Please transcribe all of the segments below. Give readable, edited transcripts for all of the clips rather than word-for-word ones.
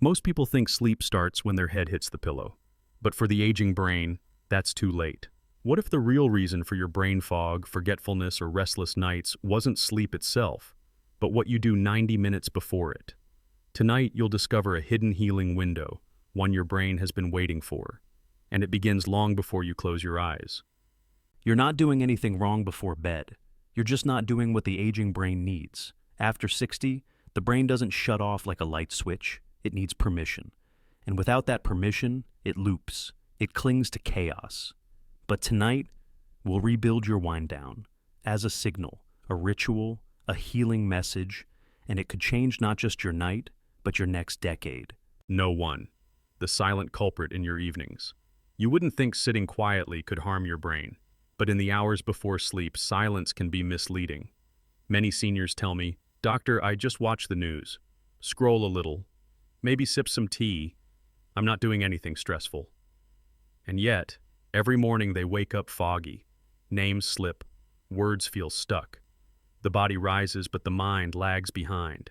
Most people think sleep starts when their head hits the pillow. But for the aging brain, that's too late. What if the real reason for your brain fog, forgetfulness, or restless nights wasn't sleep itself, but what you do 90 minutes before it? Tonight, you'll discover a hidden healing window, one your brain has been waiting for, and it begins long before you close your eyes. You're not doing anything wrong before bed. You're just not doing what the aging brain needs. After 60, the brain doesn't shut off like a light switch. It needs permission. And without that permission, it loops. It clings to chaos. But tonight, we'll rebuild your wind down as a signal, a ritual, a healing message, and it could change not just your night, but your next decade. No one. The silent culprit in your evenings. You wouldn't think sitting quietly could harm your brain, but in the hours before sleep, silence can be misleading. Many seniors tell me, "Doctor, I just watch the news. Scroll a little. Maybe sip some tea. I'm not doing anything stressful." And yet, every morning they wake up foggy. Names slip. Words feel stuck. The body rises, but the mind lags behind.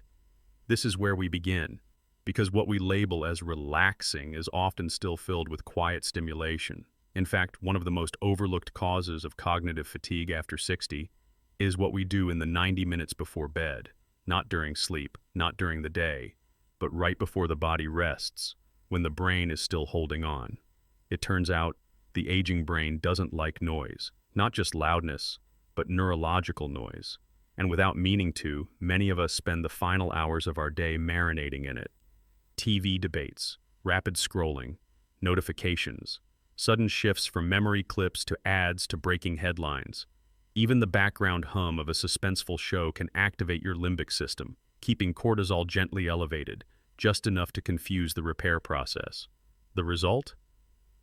This is where we begin, because what we label as relaxing is often still filled with quiet stimulation. In fact, one of the most overlooked causes of cognitive fatigue after 60 is what we do in the 90 minutes before bed, not during sleep, not during the day, but right before the body rests, when the brain is still holding on. It turns out the aging brain doesn't like noise, not just loudness, but neurological noise. And without meaning to, many of us spend the final hours of our day marinating in it. TV debates, rapid scrolling, notifications, sudden shifts from memory clips to ads to breaking headlines. Even the background hum of a suspenseful show can activate your limbic system, keeping cortisol gently elevated, just enough to confuse the repair process. The result?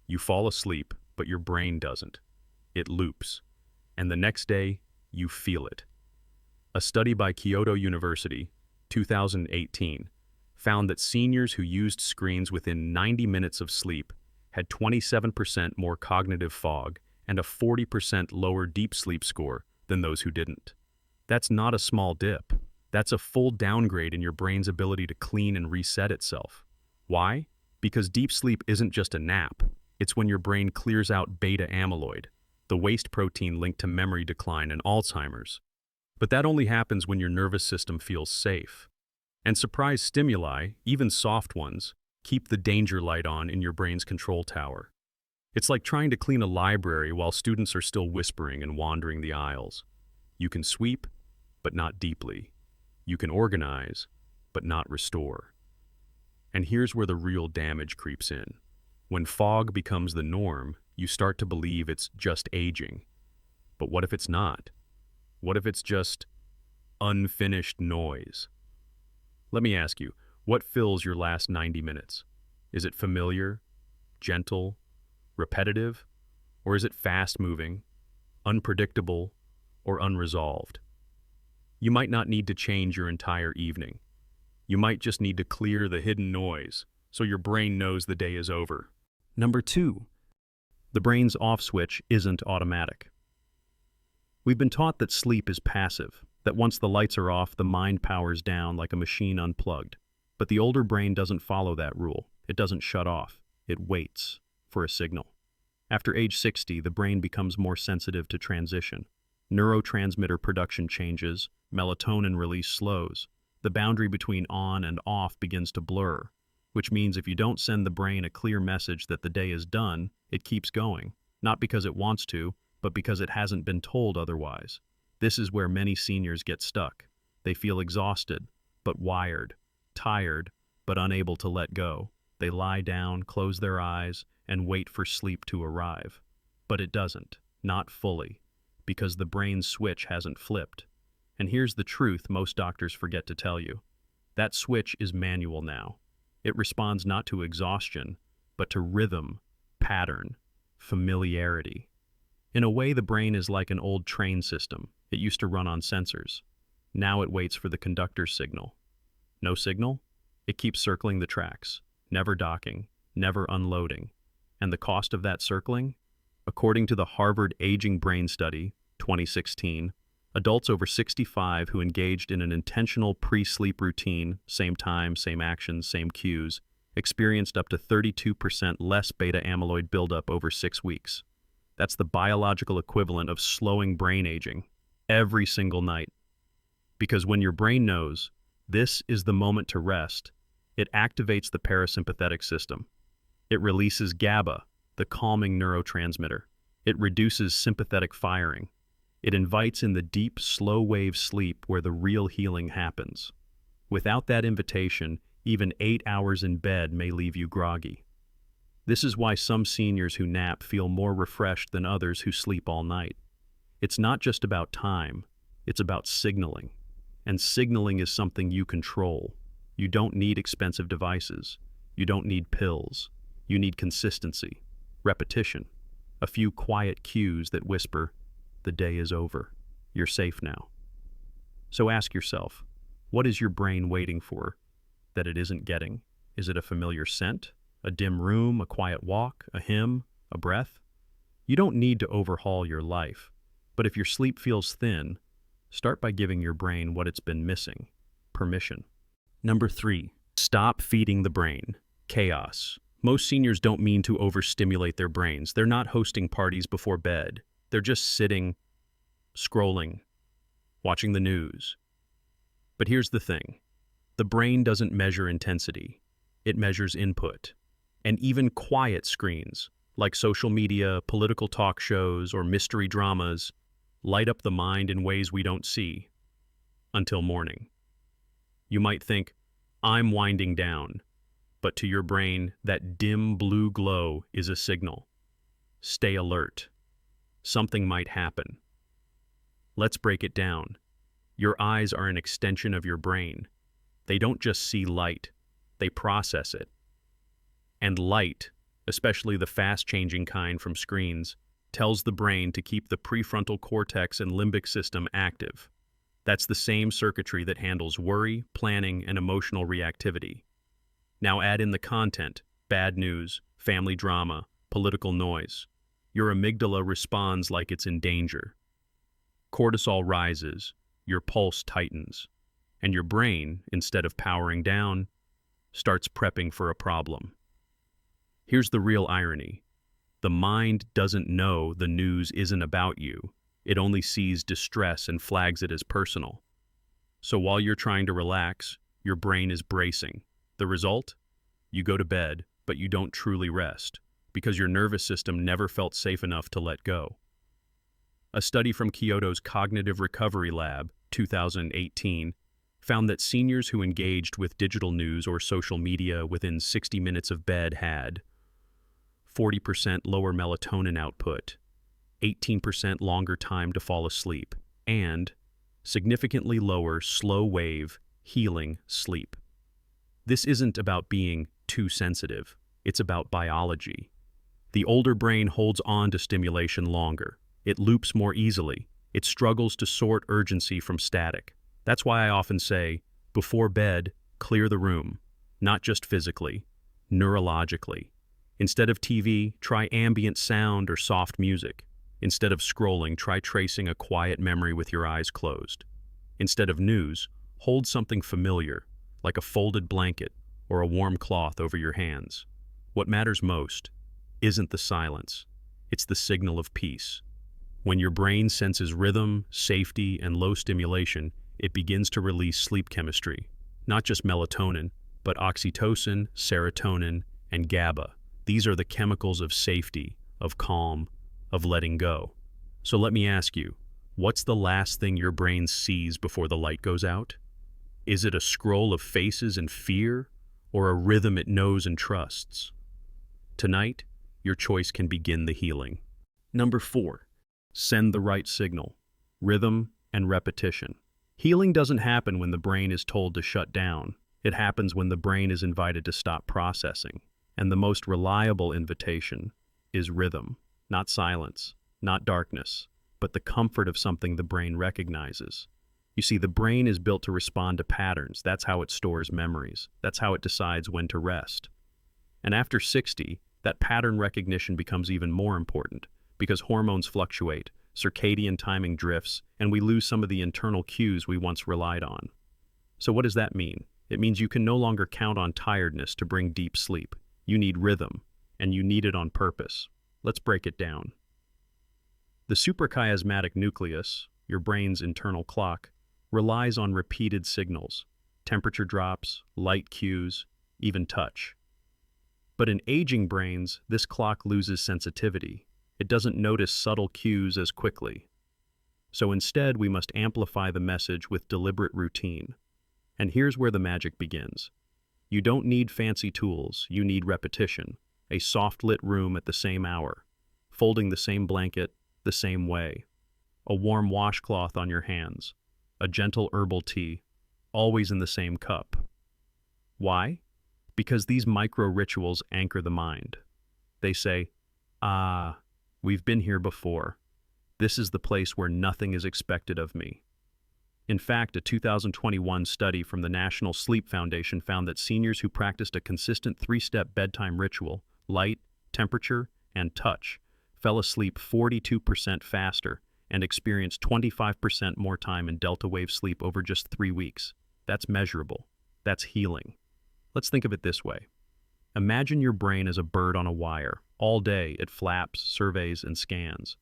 You fall asleep, but your brain doesn't. It loops. And the next day, you feel it. A study by Kyoto University, 2018, found that seniors who used screens within 90 minutes of sleep had 27% more cognitive fog and a 40% lower deep sleep score than those who didn't. That's not a small dip. That's a full downgrade in your brain's ability to clean and reset itself. Why? Because deep sleep isn't just a nap. It's when your brain clears out beta amyloid, the waste protein linked to memory decline and Alzheimer's. But that only happens when your nervous system feels safe. And surprise stimuli, even soft ones, keep the danger light on in your brain's control tower. It's like trying to clean a library while students are still whispering and wandering the aisles. You can sweep, but not deeply. You can organize, but not restore. And here's where the real damage creeps in. When fog becomes the norm, you start to believe it's just aging. But what if it's not? What if it's just unfinished noise? Let me ask you, what fills your last 90 minutes? Is it familiar, gentle, repetitive, or is it fast-moving, unpredictable, or unresolved? You might not need to change your entire evening. You might just need to clear the hidden noise so your brain knows the day is over. Number 2, The brain's off switch isn't automatic. We've been taught that sleep is passive, that once the lights are off, the mind powers down like a machine unplugged. But the older brain doesn't follow that rule. It doesn't shut off. It waits for a signal. After age 60, the brain becomes more sensitive to transition. Neurotransmitter production changes, melatonin release slows. The boundary between on and off begins to blur, which means if you don't send the brain a clear message that the day is done, it keeps going, not because it wants to, but because it hasn't been told otherwise. This is where many seniors get stuck. They feel exhausted, but wired, tired, but unable to let go. They lie down, close their eyes, and wait for sleep to arrive. But it doesn't, not fully, because the brain's switch hasn't flipped. And here's the truth most doctors forget to tell you. That switch is manual now. It responds not to exhaustion, but to rhythm, pattern, familiarity. In a way, the brain is like an old train system. It used to run on sensors. Now it waits for the conductor's signal. No signal? It keeps circling the tracks, never docking, never unloading. And the cost of that circling? According to the Harvard Aging Brain Study, 2016, adults over 65 who engaged in an intentional pre-sleep routine, same time, same actions, same cues, experienced up to 32% less beta amyloid buildup over 6 weeks. That's the biological equivalent of slowing brain aging every single night. Because when your brain knows this is the moment to rest, it activates the parasympathetic system. It releases GABA, the calming neurotransmitter. It reduces sympathetic firing. It invites in the deep, slow-wave sleep where the real healing happens. Without that invitation, even 8 hours in bed may leave you groggy. This is why some seniors who nap feel more refreshed than others who sleep all night. It's not just about time, it's about signaling. And signaling is something you control. You don't need expensive devices. You don't need pills. You need consistency, repetition, a few quiet cues that whisper, "The day is over. You're safe now." So ask yourself, what is your brain waiting for that it isn't getting? Is it a familiar scent, a dim room, a quiet walk, a hymn, a breath? You don't need to overhaul your life, but if your sleep feels thin, start by giving your brain what it's been missing: permission. Number 3, Stop feeding the brain chaos. Most seniors don't mean to overstimulate their brains. They're not hosting parties before bed. They're just sitting, scrolling, watching the news. But here's the thing. The brain doesn't measure intensity. It measures input. And even quiet screens, like social media, political talk shows, or mystery dramas, light up the mind in ways we don't see until morning. You might think, I'm winding down, but to your brain, that dim blue glow is a signal. Stay alert. Something might happen. Let's break it down. Your eyes are an extension of your brain. They don't just see light, they process it. And light, especially the fast-changing kind from screens, tells the brain to keep the prefrontal cortex and limbic system active. That's the same circuitry that handles worry, planning, and emotional reactivity. Now add in the content, bad news, family drama, political noise. Your amygdala responds like it's in danger. Cortisol rises, your pulse tightens, and your brain, instead of powering down, starts prepping for a problem. Here's the real irony. The mind doesn't know the news isn't about you. It only sees distress and flags it as personal. So while you're trying to relax, your brain is bracing. The result? You go to bed, but you don't truly rest, because your nervous system never felt safe enough to let go. A study from Kyoto's Cognitive Recovery Lab, 2018, found that seniors who engaged with digital news or social media within 60 minutes of bed had 40% lower melatonin output, 18% longer time to fall asleep, and significantly lower slow-wave, healing sleep. This isn't about being too sensitive. It's about biology. The older brain holds on to stimulation longer. It loops more easily. It struggles to sort urgency from static. That's why I often say, before bed, clear the room, not just physically, neurologically. Instead of TV, try ambient sound or soft music. Instead of scrolling, try tracing a quiet memory with your eyes closed. Instead of news, hold something familiar, like a folded blanket or a warm cloth over your hands. What matters most isn't the silence, it's the signal of peace. When your brain senses rhythm, safety, and low stimulation, it begins to release sleep chemistry, not just melatonin, but oxytocin, serotonin, and GABA. These are the chemicals of safety, of calm, of letting go. So let me ask you, what's the last thing your brain sees before the light goes out? Is it a scroll of faces and fear, or a rhythm it knows and trusts? Tonight, your choice can begin the healing. Number 4, Send the right signal, rhythm, and repetition. Healing doesn't happen when the brain is told to shut down. It happens when the brain is invited to stop processing. And the most reliable invitation is rhythm, not silence, not darkness, but the comfort of something the brain recognizes. You see, the brain is built to respond to patterns. That's how it stores memories. That's how it decides when to rest. And after 60, that pattern recognition becomes even more important because hormones fluctuate, circadian timing drifts, and we lose some of the internal cues we once relied on. So what does that mean? It means you can no longer count on tiredness to bring deep sleep. You need rhythm, and you need it on purpose. Let's break it down. The SuperKaismatic Nucleus, your brain's internal clock, relies on repeated signals, temperature drops, light cues, even touch. But in aging brains, this clock loses sensitivity. It doesn't notice subtle cues as quickly. So instead, we must amplify the message with deliberate routine. And here's where the magic begins. You don't need fancy tools, you need repetition. A soft-lit room at the same hour, folding the same blanket the same way, a warm washcloth on your hands, a gentle herbal tea, always in the same cup. Why? Because these micro-rituals anchor the mind. They say, we've been here before. This is the place where nothing is expected of me. In fact, a 2021 study from the National Sleep Foundation found that seniors who practiced a consistent 3-step bedtime ritual, light, temperature, and touch, fell asleep 42% faster and experienced 25% more time in delta wave sleep over just 3 weeks. That's measurable. That's healing. Let's think of it this way. Imagine your brain as a bird on a wire. All day it flaps, surveys, and scans.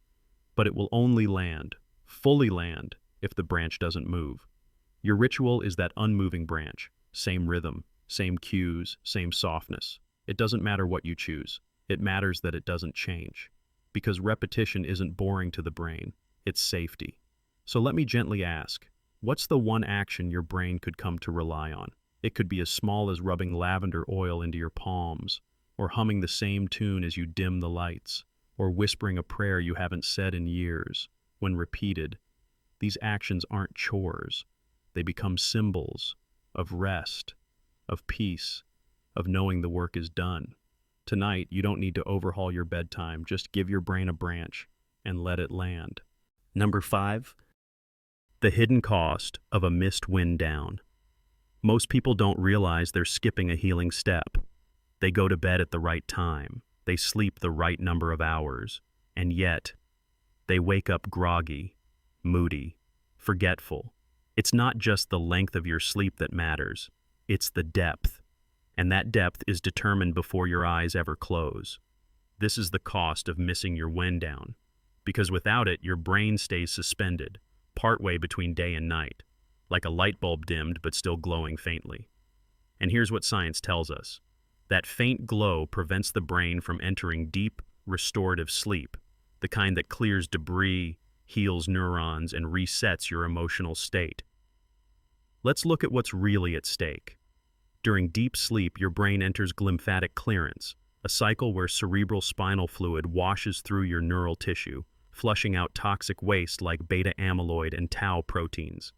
But it will only land, fully land, if the branch doesn't move. Your ritual is that unmoving branch. Same rhythm, same cues, same softness. It doesn't matter what you choose. It matters that it doesn't change. Because repetition isn't boring to the brain, it's safety. So let me gently ask, what's the one action your brain could come to rely on? It could be as small as rubbing lavender oil into your palms, or humming the same tune as you dim the lights, or whispering a prayer you haven't said in years. When repeated, these actions aren't chores. They become symbols of rest, of peace, of knowing the work is done. Tonight, you don't need to overhaul your bedtime. Just give your brain a branch and let it land. Number 5. The hidden cost of a missed wind down. Most people don't realize they're skipping a healing step. They go to bed at the right time. They sleep the right number of hours. And yet, they wake up groggy, moody, forgetful. It's not just the length of your sleep that matters. It's the depth. And that depth is determined before your eyes ever close. This is the cost of missing your wind down. Because without it, your brain stays suspended, partway between day and night, like a light bulb dimmed but still glowing faintly. And here's what science tells us. That faint glow prevents the brain from entering deep, restorative sleep, the kind that clears debris, heals neurons, and resets your emotional state. Let's look at what's really at stake. During deep sleep, your brain enters glymphatic clearance, a cycle where cerebral spinal fluid washes through your neural tissue, flushing out toxic waste like beta amyloid and tau proteins.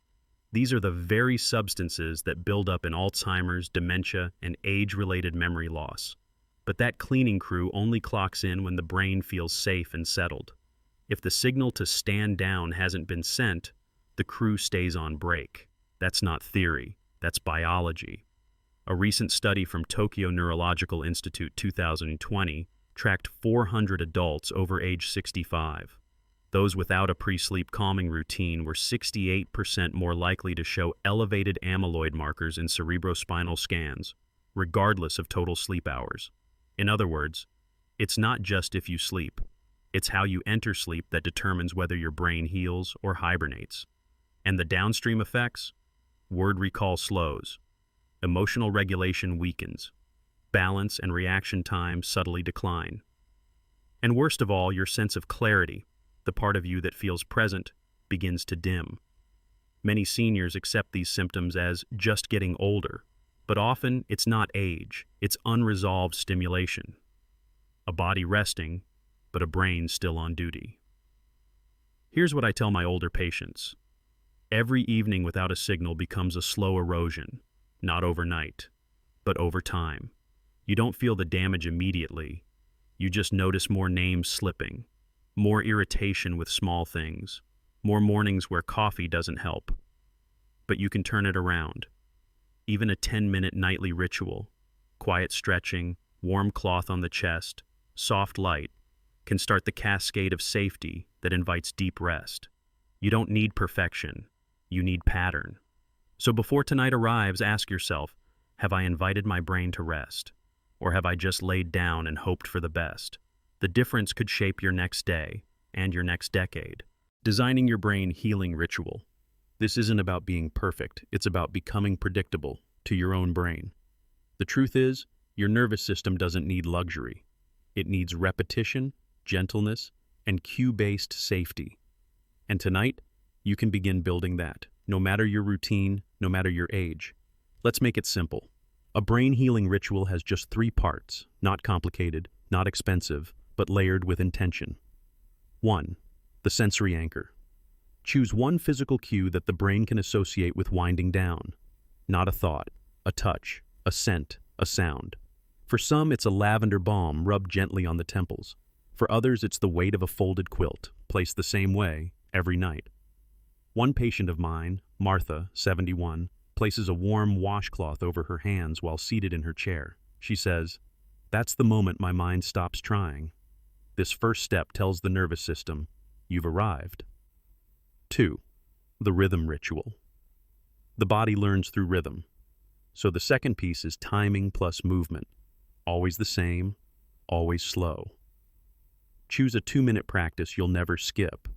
These are the very substances that build up in Alzheimer's, dementia, and age-related memory loss. But that cleaning crew only clocks in when the brain feels safe and settled. If the signal to stand down hasn't been sent, the crew stays on break. That's not theory, that's biology. A recent study from Tokyo Neurological Institute 2020 tracked 400 adults over age 65. Those without a pre-sleep calming routine were 68% more likely to show elevated amyloid markers in cerebrospinal scans, regardless of total sleep hours. In other words, it's not just if you sleep. It's how you enter sleep that determines whether your brain heals or hibernates. And the downstream effects? Word recall slows. Emotional regulation weakens. Balance and reaction time subtly decline. And worst of all, your sense of clarity, the part of you that feels present, begins to dim. Many seniors accept these symptoms as just getting older, but often it's not age, it's unresolved stimulation. A body resting, but a brain still on duty. Here's what I tell my older patients. Every evening without a signal becomes a slow erosion, not overnight, but over time. You don't feel the damage immediately. You just notice more names slipping, more irritation with small things, more mornings where coffee doesn't help. But you can turn it around. Even a 10-minute nightly ritual, quiet stretching, warm cloth on the chest, soft light, can start the cascade of safety that invites deep rest. You don't need perfection. You need pattern. So before tonight arrives, ask yourself, have I invited my brain to rest? Or have I just laid down and hoped for the best? The difference could shape your next day and your next decade. Designing your brain healing ritual. This isn't about being perfect, it's about becoming predictable to your own brain. The truth is, your nervous system doesn't need luxury. It needs repetition, gentleness, and cue-based safety. And tonight, you can begin building that, no matter your routine, no matter your age. Let's make it simple. A brain healing ritual has just 3 parts, not complicated, not expensive, but layered with intention. 1. The sensory anchor. Choose one physical cue that the brain can associate with winding down. Not a thought, a touch, a scent, a sound. For some, it's a lavender balm rubbed gently on the temples. For others, it's the weight of a folded quilt, placed the same way every night. One patient of mine, Martha, 71, places a warm washcloth over her hands while seated in her chair. She says, "That's the moment my mind stops trying." This first step tells the nervous system, you've arrived. 2. The rhythm ritual. The body learns through rhythm. So the second piece is timing plus movement. Always the same, always slow. Choose a 2-minute practice you'll never skip.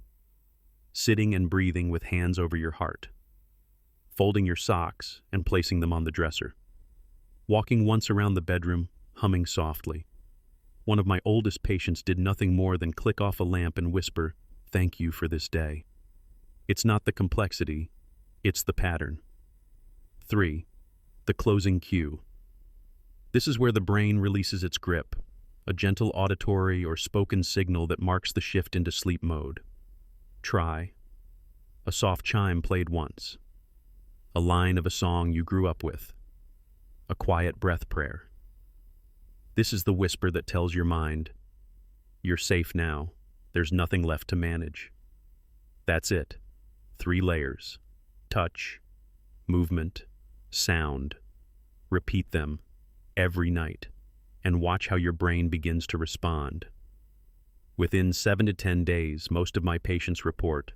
Sitting and breathing with hands over your heart. Folding your socks and placing them on the dresser. Walking once around the bedroom, humming softly. One of my oldest patients did nothing more than click off a lamp and whisper, "Thank you for this day." It's not the complexity, it's the pattern. 3. The closing cue. This is where the brain releases its grip, a gentle auditory or spoken signal that marks the shift into sleep mode. Try. A soft chime played once. A line of a song you grew up with. A quiet breath prayer. This is the whisper that tells your mind, you're safe now, there's nothing left to manage. That's it. 3 layers. Touch, movement, sound. Repeat them every night and watch how your brain begins to respond. Within 7 to 10 days, most of my patients report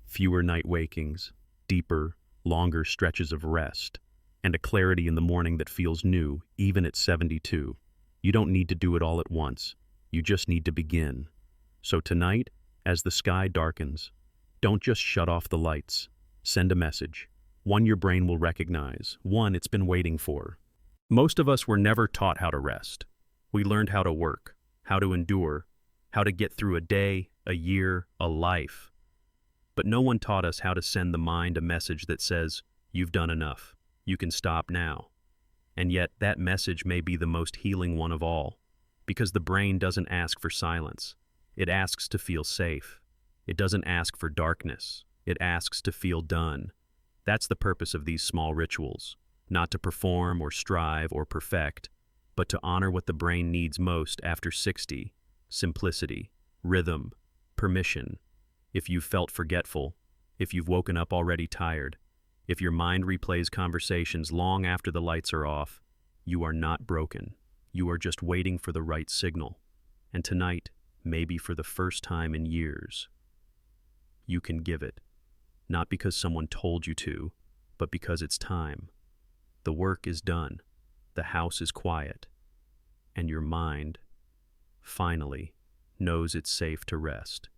fewer night wakings, deeper, longer stretches of rest, and a clarity in the morning that feels new, even at 72. You don't need to do it all at once. You just need to begin. So tonight, as the sky darkens, don't just shut off the lights. Send a message. One your brain will recognize. One it's been waiting for. Most of us were never taught how to rest. We learned how to work, how to endure, how to get through a day, a year, a life. But no one taught us how to send the mind a message that says, you've done enough. You can stop now. And yet, that message may be the most healing one of all, because the brain doesn't ask for silence. It asks to feel safe. It doesn't ask for darkness. It asks to feel done. That's the purpose of these small rituals, not to perform or strive or perfect, but to honor what the brain needs most after 60, simplicity, rhythm, permission. If you've felt forgetful, if you've woken up already tired, if your mind replays conversations long after the lights are off, you are not broken. You are just waiting for the right signal. And tonight, maybe for the first time in years, you can give it. Not because someone told you to, but because it's time. The work is done. The house is quiet. And your mind, finally, knows it's safe to rest.